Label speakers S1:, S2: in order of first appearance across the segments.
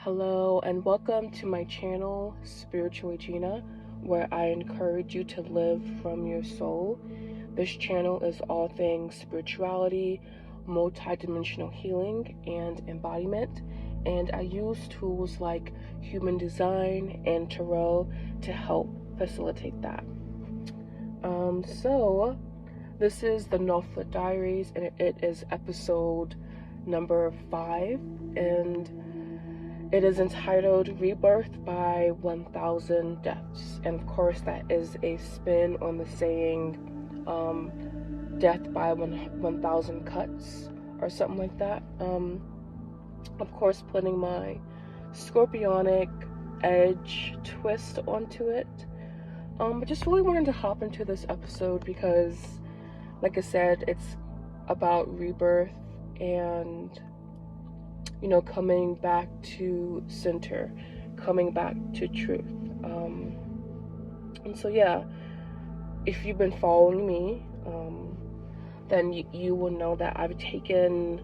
S1: Hello and welcome to my channel, Spiritual Gina, where I encourage you to live from your soul. This channel is all things spirituality, multidimensional healing, and embodiment, and I use tools like human design and tarot to help facilitate that. So this is the Northwood Diaries, and it is episode number 5, and it is entitled Rebirth by 1,000 Deaths. And of course, that is a spin on the saying, death by 1,000 cuts, or something like that. Of course, putting my scorpionic edge twist onto it. But just really wanted to hop into this episode because, like I said, it's about rebirth and coming back to center, coming back to truth. And so, yeah, if you've been following me, then you will know that I've taken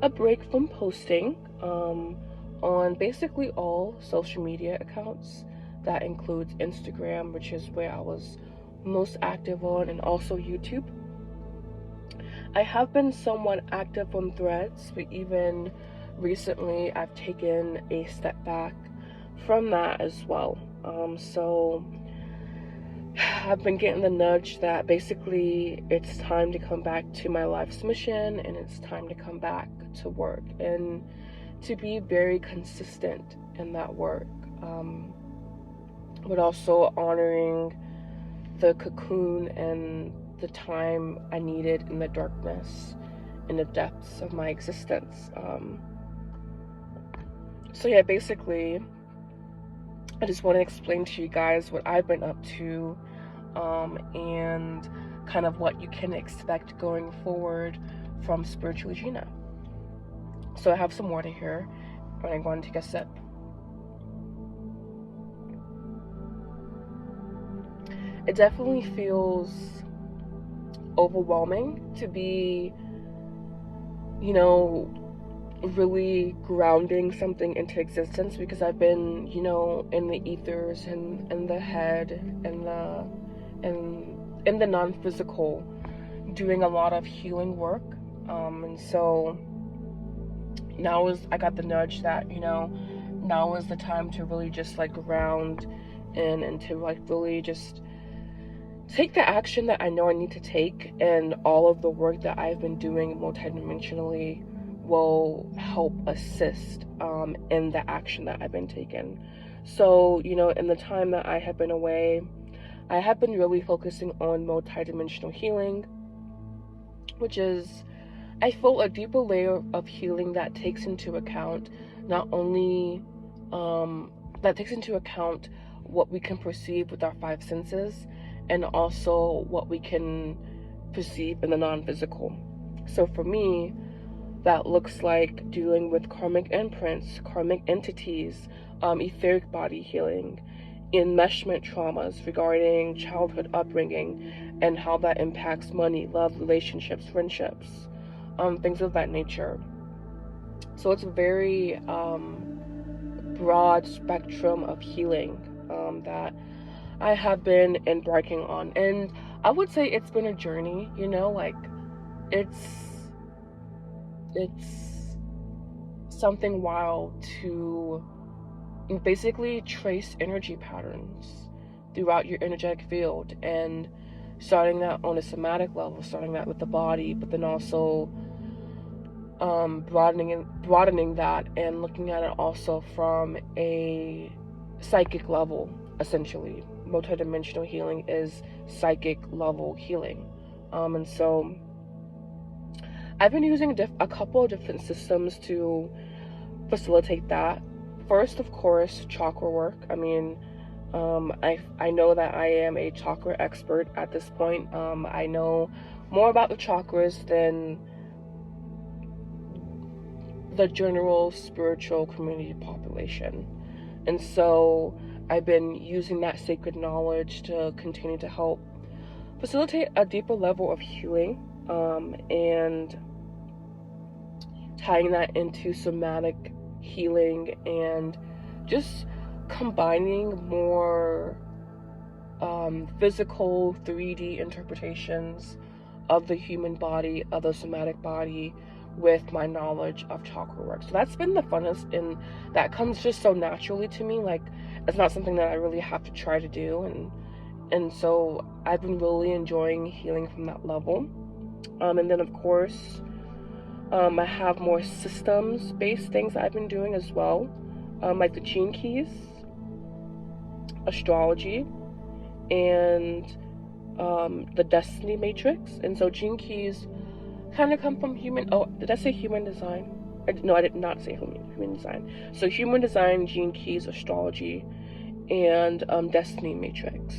S1: a break from posting on basically all social media accounts. That includes Instagram, which is where I was most active on, and also YouTube. I have been somewhat active on Threads, but even recently I've taken a step back from that as well. So I've been getting the nudge that basically it's time to come back to my life's mission, and it's time to come back to work and to be very consistent in that work, but also honoring the cocoon and the time I needed in the darkness, in the depths of my existence. So yeah, basically, I just want to explain to you guys what I've been up to, and kind of what you can expect going forward from Spiritual Gina. So I have some water here, and I'm going to take a sip. It definitely feels overwhelming to be, really grounding something into existence, because I've been, in the ethers and in the head and in the non-physical, doing a lot of healing work. And so now I got the nudge that, now is the time to really just ground in and to really just take the action that I know I need to take, and all of the work that I've been doing multidimensionally will help assist in the action that I've been taking. So, in the time that I have been away, I have been really focusing on multidimensional healing, which is, I feel, a deeper layer of healing that takes into account not only that takes into account what we can perceive with our 5 senses, and also what we can perceive in the non-physical. So for me, that looks like dealing with karmic imprints, karmic entities, etheric body healing, enmeshment traumas regarding childhood upbringing, and how that impacts money, love, relationships, friendships, things of that nature. So it's a very broad spectrum of healing that I have been embarking on, and I would say it's been a journey. It's something wild to basically trace energy patterns throughout your energetic field, and starting that on a somatic level, starting that with the body, but then also broadening that and looking at it also from a psychic level. Essentially, multidimensional healing is psychic level healing, and so I've been using a couple of different systems to facilitate that. First, of course, chakra work. I mean, I know that I am a chakra expert at this point. I know more about the chakras than the general spiritual community population, and so I've been using that sacred knowledge to continue to help facilitate a deeper level of healing, and tying that into somatic healing and just combining more physical 3D interpretations of the human body, of the somatic body, with my knowledge of chakra work. So that's been the funnest, and that comes just so naturally to me. Like, it's not something that I really have to try to do, and so I've been really enjoying healing from that level. And then of course, I have more systems-based things that I've been doing as well, like the gene keys, astrology, and the destiny matrix. And so gene keys kind of come from did I say human design? No, I did not say human design. So human design, gene keys, astrology, and destiny matrix.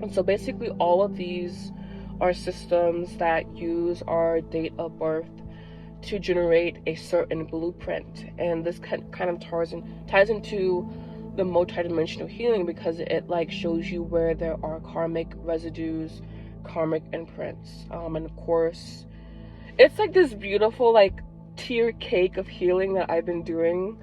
S1: And so basically all of these are systems that use our date of birth to generate a certain blueprint. And this kind of ties into the multidimensional healing, because it like shows you where there are karmic residues, karmic imprints. And of course, it's like this beautiful like tier cake of healing that I've been doing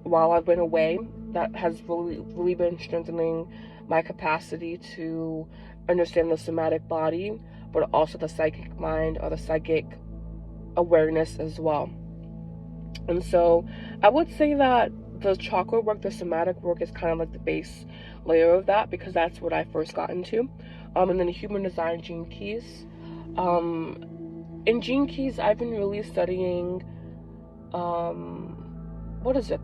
S1: while I've been away, that has really been strengthening my capacity to understand the somatic body, but also the psychic mind, or the psychic awareness as well. And so I would say that the chakra work, the somatic work, is kind of like the base layer of that, because that's what I first got into. And then the human design, gene keys. In gene keys, I've been really studying, what is it?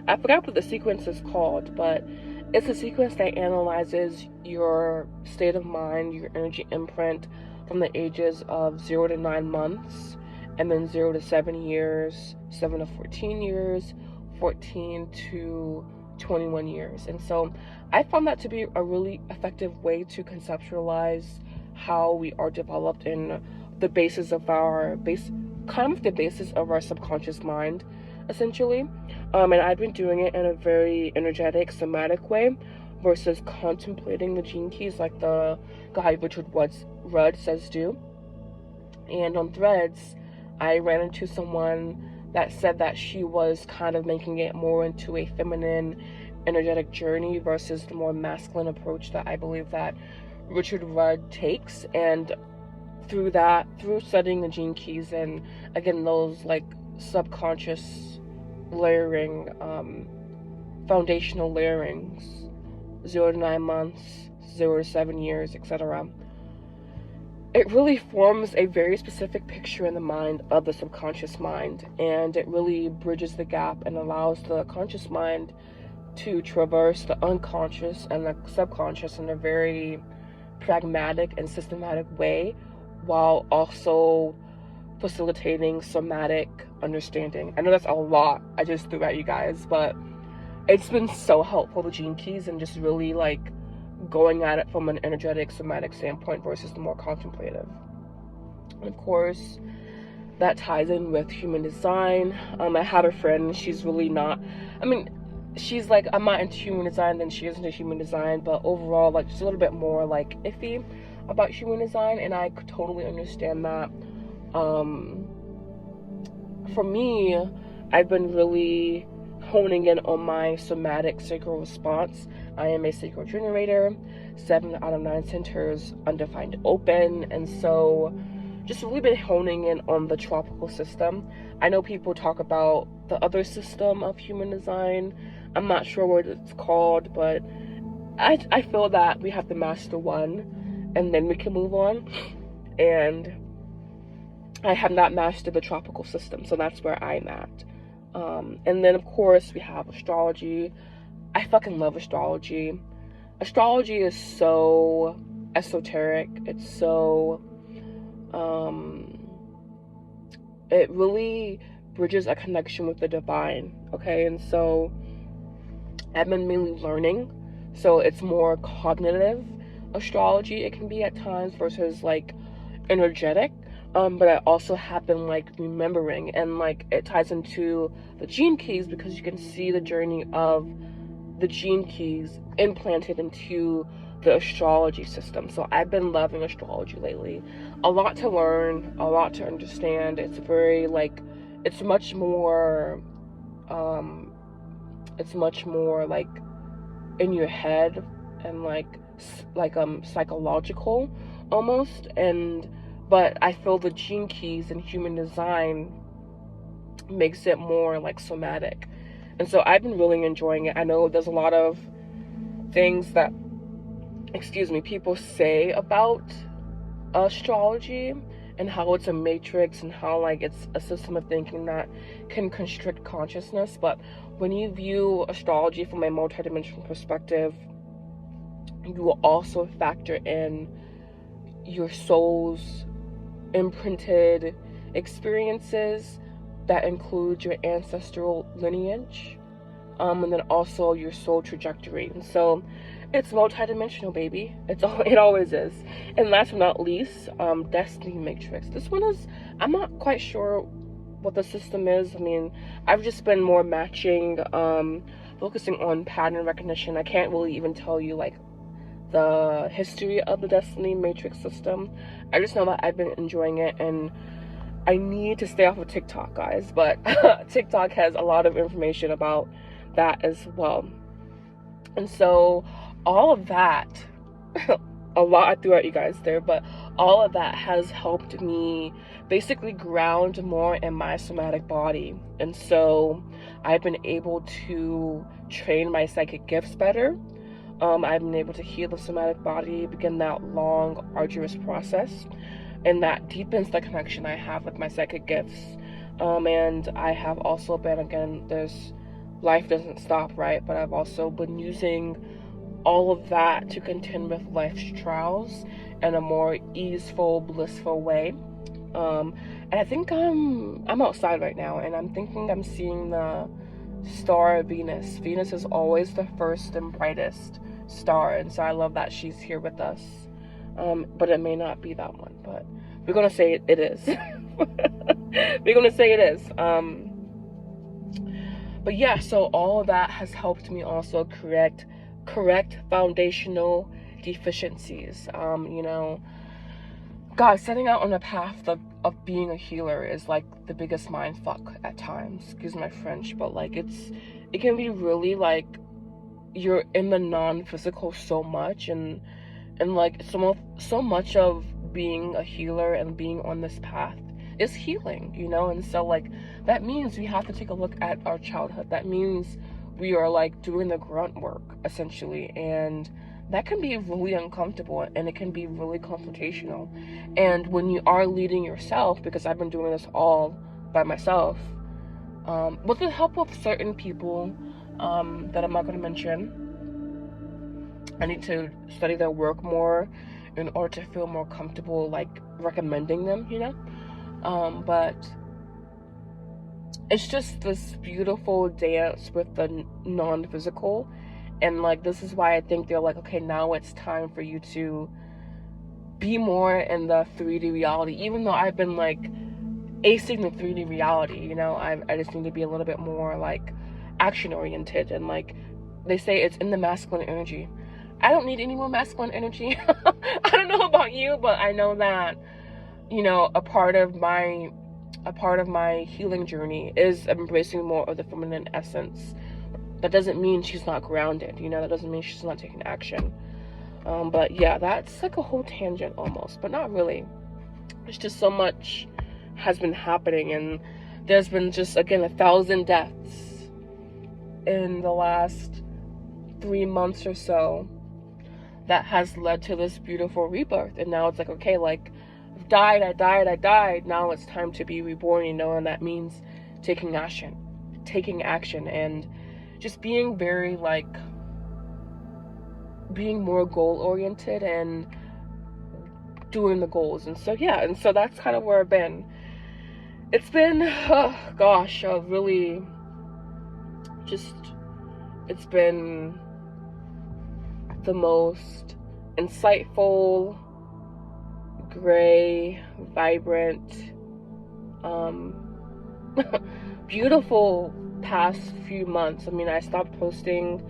S1: I forgot what the sequence is called, but it's a sequence that analyzes your state of mind, your energy imprint from the ages of 0 to 9 months, and then 0 to 7 years, 7 to 14 years, 14 to 21 years. And so I found that to be a really effective way to conceptualize how we are developed in the basis of our subconscious mind, essentially. And I've been doing it in a very energetic, somatic way, versus contemplating the gene keys like the guy Richard Rudd says do. And on Threads, I ran into someone that said that she was kind of making it more into a feminine, energetic journey versus the more masculine approach that I believe that Richard Rudd takes. And through studying the gene keys and again those like subconscious layering, foundational layerings, 0 to 9 months, 0 to 7 years, etc., it really forms a very specific picture in the mind of the subconscious mind, and it really bridges the gap and allows the conscious mind to traverse the unconscious and the subconscious in a very pragmatic and systematic way, while also facilitating somatic understanding. I know that's a lot I just threw at you guys, but it's been so helpful, the gene keys, and just really like going at it from an energetic, somatic standpoint versus the more contemplative. And of course, that ties in with human design. I have a friend, she's really not, she's like, I'm not into human design, then she is into human design, but overall, like, she's a little bit more like iffy about human design, and I could totally understand that. For me, I've been really honing in on my somatic sacral response. I am a sacral generator, 7 out of 9 centers undefined open, and so just really been honing in on the tropical system. I know people talk about the other system of human design. I'm not sure what it's called, but I feel that we have to master one and then we can move on. And I have not mastered the tropical system, so that's where I'm at. And then of course we have astrology. I fucking love astrology. Astrology is so esoteric. It's so it really bridges a connection with the divine, okay? And so I've been mainly learning, so it's more cognitive astrology it can be at times versus like energetic. But I also have been like remembering, and like it ties into the gene keys because you can see the journey of the gene keys implanted into the astrology system. So I've been loving astrology lately. A lot to learn, a lot to understand. It's very like it's much more like in your head and like psychological almost. But I feel the gene keys in human design makes it more like somatic. And so I've been really enjoying it. I know there's a lot of things that, people say about astrology and how it's a matrix and how like it's a system of thinking that can constrict consciousness. But when you view astrology from a multidimensional perspective, you will also factor in your soul's imprinted experiences that include your ancestral lineage, and then also your soul trajectory. And so it's multidimensional, baby. It always is. And last but not least, destiny matrix. This one is, I'm not quite sure what the system is. I mean, I've just been more matching, focusing on pattern recognition. I can't really even tell you like the history of the destiny matrix system. I just know that I've been enjoying it, and I need to stay off of TikTok, guys, but TikTok has a lot of information about that as well. And so all of that, a lot I threw at you guys there, but all of that has helped me basically ground more in my somatic body. And so I've been able to train my psychic gifts better. I've been able to heal the somatic body, begin that long, arduous process, and that deepens the connection I have with my psychic gifts. And I have also been, again, life doesn't stop, right? But I've also been using all of that to contend with life's trials in a more easeful, blissful way. And I think I'm outside right now, and I'm thinking I'm seeing the star Venus. Venus is always the first and brightest star, and so I love that she's here with us. But it may not be that one, but we're gonna say it is. We're gonna say it is. But yeah, so all of that has helped me also correct foundational deficiencies. God, setting out on a path of being a healer is like the biggest mind fuck at times. Excuse my French, but like it can be really like you're in the non-physical so much, and like so much of being a healer and being on this path is healing, and so like that means we have to take a look at our childhood. That means we are like doing the grunt work essentially, and that can be really uncomfortable, and it can be really confrontational. And when you are leading yourself, because I've been doing this all by myself, with the help of certain people that I'm not going to mention. I need to study their work more in order to feel more comfortable like recommending them, but it's just this beautiful dance with the non-physical. And like this is why I think they're like, okay, now it's time for you to be more in the 3D reality. Even though I've been like acing the 3D reality, I just need to be a little bit more like action oriented, and like they say, it's in the masculine energy. I don't need any more masculine energy. I don't know about you, but I know that, a part of my healing journey is embracing more of the feminine essence. That doesn't mean she's not grounded, that doesn't mean she's not taking action. But yeah, that's like a whole tangent almost, but not really. It's just so much has been happening, and there's been just, again, 1,000 deaths in the last 3 months or so that has led to this beautiful rebirth. And now it's like, okay, like I died. Now it's time to be reborn, and that means taking action, and just being very like being more goal oriented and doing the goals. And so yeah, and so that's kind of where I've been. It's been really just, it's been the most insightful, gray, vibrant, beautiful past few months. I mean, I stopped posting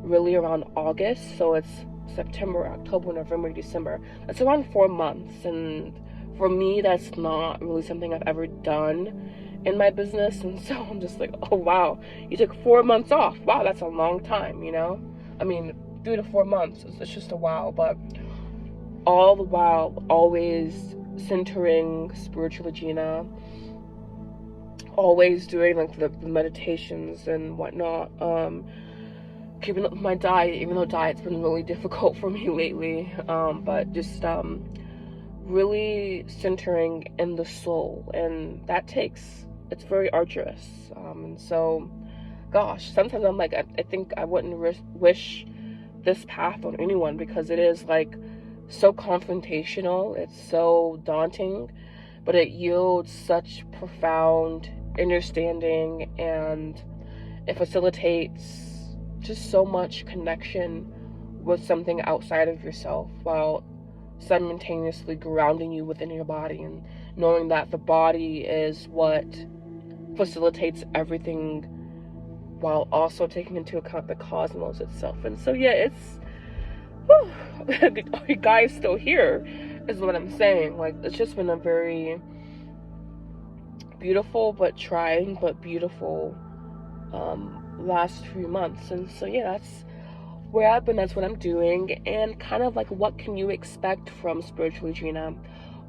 S1: really around August, so it's September, October, November, December. That's around 4 months, and for me, that's not really something I've ever done in my business. And so I'm just like, oh wow, you took 4 months off. Wow, that's a long time, you know? I mean, 3 to 4 months, it's just a while. But all the while, always centering spiritual Gina, always doing like the meditations and whatnot, keeping up with my diet, even though diet's been really difficult for me lately, but just really centering in the soul, and it's very arduous, and so gosh, sometimes I'm like, I think I wouldn't wish this path on anyone, because it is like so confrontational, it's so daunting, but it yields such profound understanding, and it facilitates just so much connection with something outside of yourself, while simultaneously grounding you within your body, and knowing that the body is what facilitates everything, while also taking into account the cosmos itself. And so yeah, it's are you guys still here is what I'm saying. Like, it's just been a very beautiful but trying but beautiful last few months. And so yeah, that's where I've been, that's what I'm doing, and kind of like, what can you expect from spiritual Gina?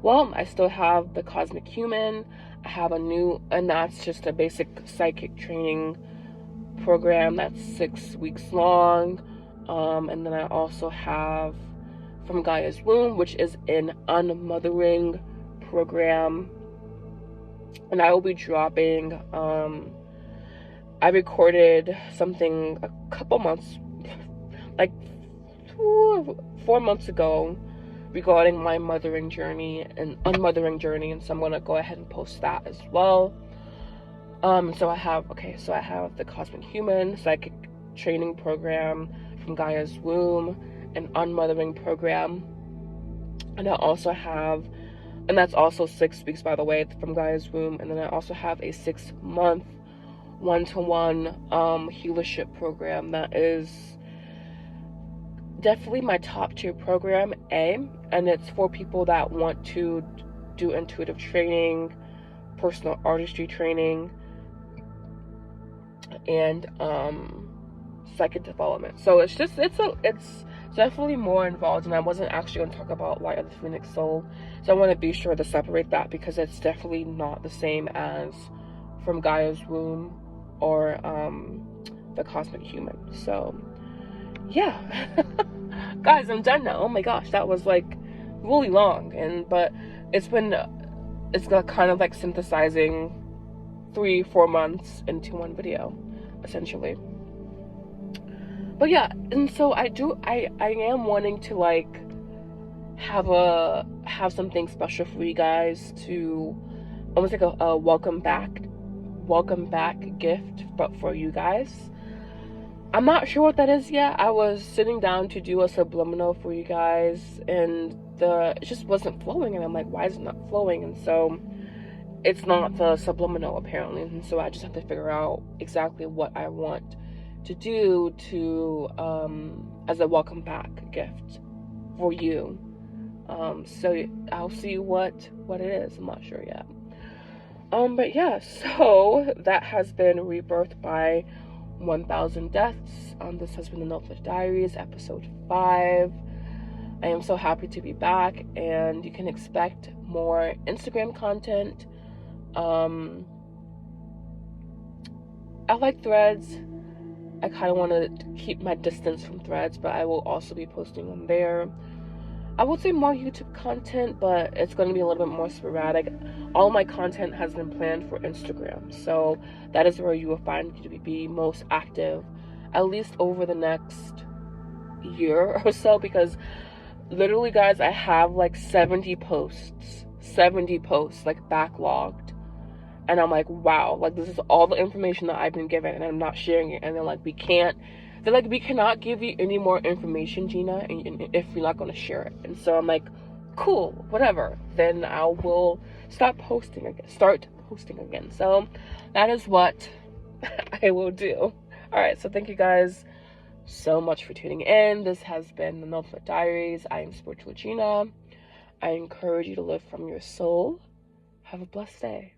S1: Well, I still have the Comsic Human. I have a new, and that's just a basic psychic training program that's 6 weeks long, and then I also have From Gaia's Womb, which is an unmothering program, and I will be dropping, I recorded something a couple months, like 4 months ago, regarding my mothering journey and unmothering journey, and so I'm gonna go ahead and post that as well. So I have the Comsic Human psychic training program, From Gaia's Womb, an unmothering program, and I also have, and that's also 6 weeks, by the way, From Gaia's Womb, and then I also have a 6-month one-to-one healership program that is definitely my top tier program, and it's for people that want to do intuitive training, personal artistry training, and psychic development. So it's definitely more involved, and I wasn't actually going to talk about Light of the Phoenix Soul, so I want to be sure to separate that, because it's definitely not the same as From Gaia's Womb or the Comsic Human. So yeah. Guys, I'm done now. Oh my gosh, that was like really long, but it's got kind of like synthesizing 3-4 months into one video, essentially. But yeah, and so I am wanting to like have something special for you guys, to almost like a welcome back gift, but for you guys. I'm not sure what that is yet. I was sitting down to do a subliminal for you guys, and it just wasn't flowing, and I'm like, why is it not flowing? And so it's not the subliminal, apparently, and so I just have to figure out exactly what I want to do to as a welcome back gift for you. So I'll see what it is. I'm not sure yet. But yeah, so that has been Rebirth by 1000 Deaths. This has been the Notebook Diaries, episode 5. I am so happy to be back, and you can expect more Instagram content. I like Threads. I kind of want to keep my distance from Threads, but I will also be posting on there. I would say more YouTube content, but it's going to be a little bit more sporadic. All my content has been planned for Instagram, so that is where you will find me to be most active, at least over the next year or so, because literally, guys, I have like 70 posts like backlogged, and I'm like, wow, like this is all the information that I've been given, and I'm not sharing it. And they're like, we cannot give you any more information, Gina, if you're not going to share it. And so I'm like, cool, whatever, then I will start posting again. So that is what I will do. All right, so thank you guys so much for tuning in. This has been the Notebook Diaries. I am Spiritual Gina. I encourage you to live from your soul. Have a blessed day.